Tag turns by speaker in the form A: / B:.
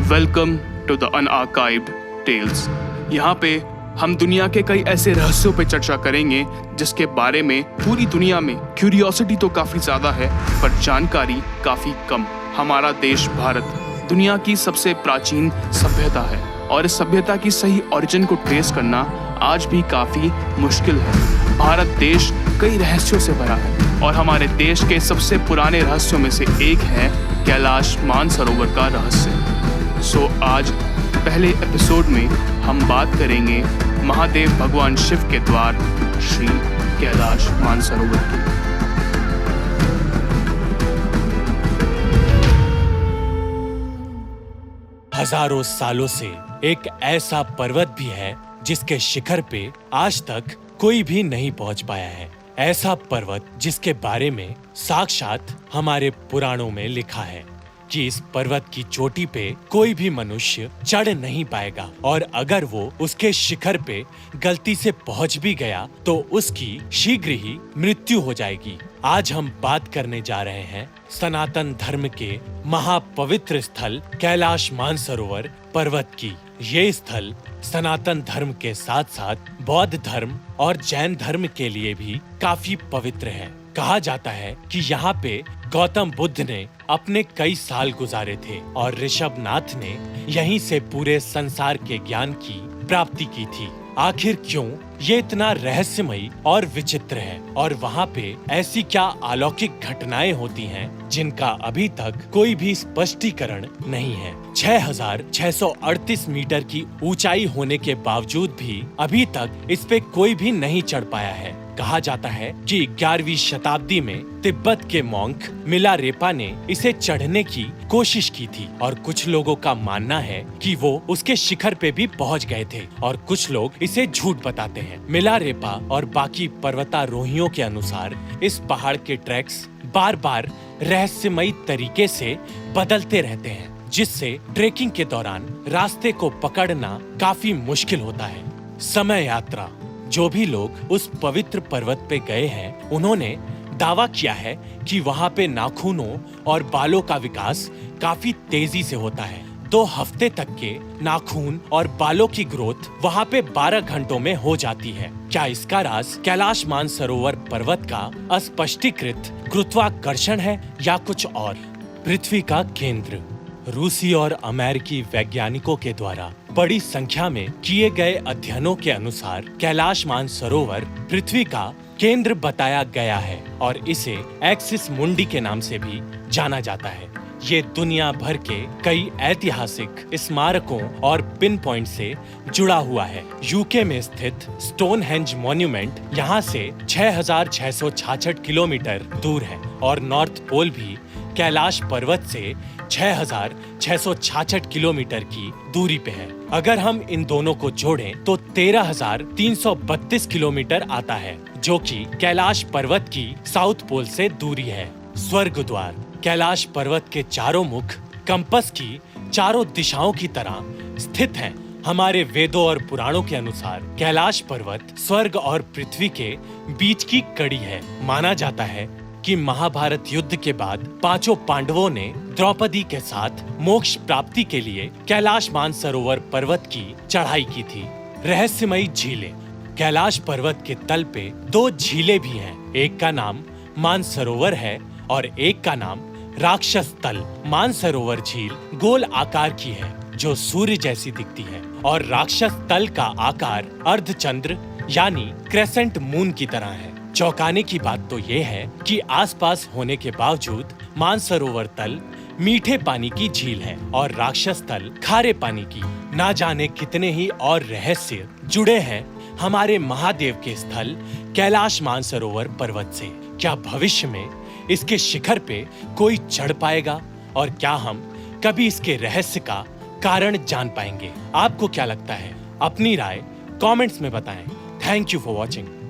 A: Welcome to the unarchived tales. यहाँ पे हम दुनिया के कई ऐसे रहस्यों पे चर्चा करेंगे जिसके बारे में पूरी दुनिया में क्यूरियोसिटी तो काफी ज्यादा है पर जानकारी काफी कम। हमारा देश भारत दुनिया की सबसे प्राचीन सभ्यता है और इस सभ्यता की सही ओरिजिन को ट्रेस करना आज भी काफी मुश्किल है। भारत देश कई रहस्यों से भरा है और हमारे देश के सबसे पुराने रहस्यों में से एक है कैलाश मानसरोवर का रहस्य। सो आज पहले एपिसोड में हम बात करेंगे महादेव भगवान शिव के द्वार श्री कैलाश मानसरोवर की।
B: हजारों सालों से एक ऐसा पर्वत भी है जिसके शिखर पे आज तक कोई भी नहीं पहुंच पाया है। ऐसा पर्वत जिसके बारे में साक्षात हमारे पुराणों में लिखा है कि इस पर्वत की चोटी पे कोई भी मनुष्य चढ़ नहीं पाएगा और अगर वो उसके शिखर पे गलती से पहुंच भी गया तो उसकी शीघ्र ही मृत्यु हो जाएगी। आज हम बात करने जा रहे हैं सनातन धर्म के महापवित्र स्थल कैलाश मानसरोवर पर्वत की। ये स्थल सनातन धर्म के साथ साथ बौद्ध धर्म और जैन धर्म के लिए भी काफी पवित्र है। कहा जाता है कि यहाँ पे गौतम बुद्ध ने अपने कई साल गुजारे थे और ऋषभनाथ ने यहीं से पूरे संसार के ज्ञान की प्राप्ति की थी। आखिर क्यों ये इतना रहस्यमयी और विचित्र है और वहाँ पे ऐसी क्या अलौकिक घटनाएं होती हैं जिनका अभी तक कोई भी स्पष्टीकरण नहीं है। 6,638 मीटर की ऊंचाई होने के बावजूद भी अभी तक इस पे कोई भी नहीं चढ़ पाया है। कहा जाता है कि 11वीं शताब्दी में तिब्बत के मॉन्क मिलारेपा ने इसे चढ़ने की कोशिश की थी और कुछ लोगों का मानना है कि वो उसके शिखर पे भी पहुंच गए थे और कुछ लोग इसे झूठ बताते हैं। मिलारेपा और बाकी पर्वतारोहियों के अनुसार इस पहाड़ के ट्रैक्स बार बार रहस्यमयी तरीके से बदलते रहते हैं जिससे ट्रेकिंग के दौरान रास्ते को पकड़ना काफी मुश्किल होता है। समय यात्रा। जो भी लोग उस पवित्र पर्वत पे गए हैं उन्होंने दावा किया है कि वहाँ पे नाखूनों और बालों का विकास काफी तेजी से होता है। 2 हफ्ते तक के नाखून और बालों की ग्रोथ वहाँ पे 12 घंटों में हो जाती है। क्या इसका राज कैलाश मानसरोवर पर्वत का अस्पष्टीकृत गुरुत्वाकर्षण है या कुछ और? पृथ्वी का केंद्र। रूसी और अमेरिकी वैज्ञानिकों के द्वारा बड़ी संख्या में किए गए अध्ययनों के अनुसार कैलाश मानसरोवर पृथ्वी का केंद्र बताया गया है और इसे एक्सिस मुंडी के नाम से भी जाना जाता है। ये दुनिया भर के कई ऐतिहासिक स्मारकों और पिन पॉइंट से जुड़ा हुआ है। यूके में स्थित स्टोनहेंज मॉन्यूमेंट यहाँ से 6,666 किलोमीटर दूर है और नॉर्थ पोल भी कैलाश पर्वत से 6,666 किलोमीटर की दूरी पे है। अगर हम इन दोनों को जोड़ें तो 13,332 किलोमीटर आता है जो कि कैलाश पर्वत की साउथ पोल से दूरी है। स्वर्ग द्वार। कैलाश पर्वत के चारों मुख कंपस की चारों दिशाओं की तरह स्थित हैं। हमारे वेदों और पुराणों के अनुसार कैलाश पर्वत स्वर्ग और पृथ्वी के बीच की कड़ी है। माना जाता है कि महाभारत युद्ध के बाद 5 पांडवों ने द्रौपदी के साथ मोक्ष प्राप्ति के लिए कैलाश मानसरोवर पर्वत की चढ़ाई की थी। रहस्यमयी झीलें। कैलाश पर्वत के तल पे 2 झीलें भी हैं। एक का नाम मानसरोवर है और एक का नाम राक्षस तल। मानसरोवर झील गोल आकार की है जो सूर्य जैसी दिखती है और राक्षस तल का आकार अर्धचंद्र यानी क्रेसेंट मून की तरह है। चौंकाने की बात तो ये है कि आसपास होने के बावजूद मानसरोवर तल मीठे पानी की झील है और राक्षस तल खारे पानी की। ना जाने कितने ही और रहस्य जुड़े हैं हमारे महादेव के स्थल कैलाश मानसरोवर पर्वत से। क्या भविष्य में इसके शिखर पे कोई चढ़ पाएगा और क्या हम कभी इसके रहस्य का कारण जान पाएंगे? आपको क्या लगता है? अपनी राय कमेंट्स में बताएं। Thank you for watching.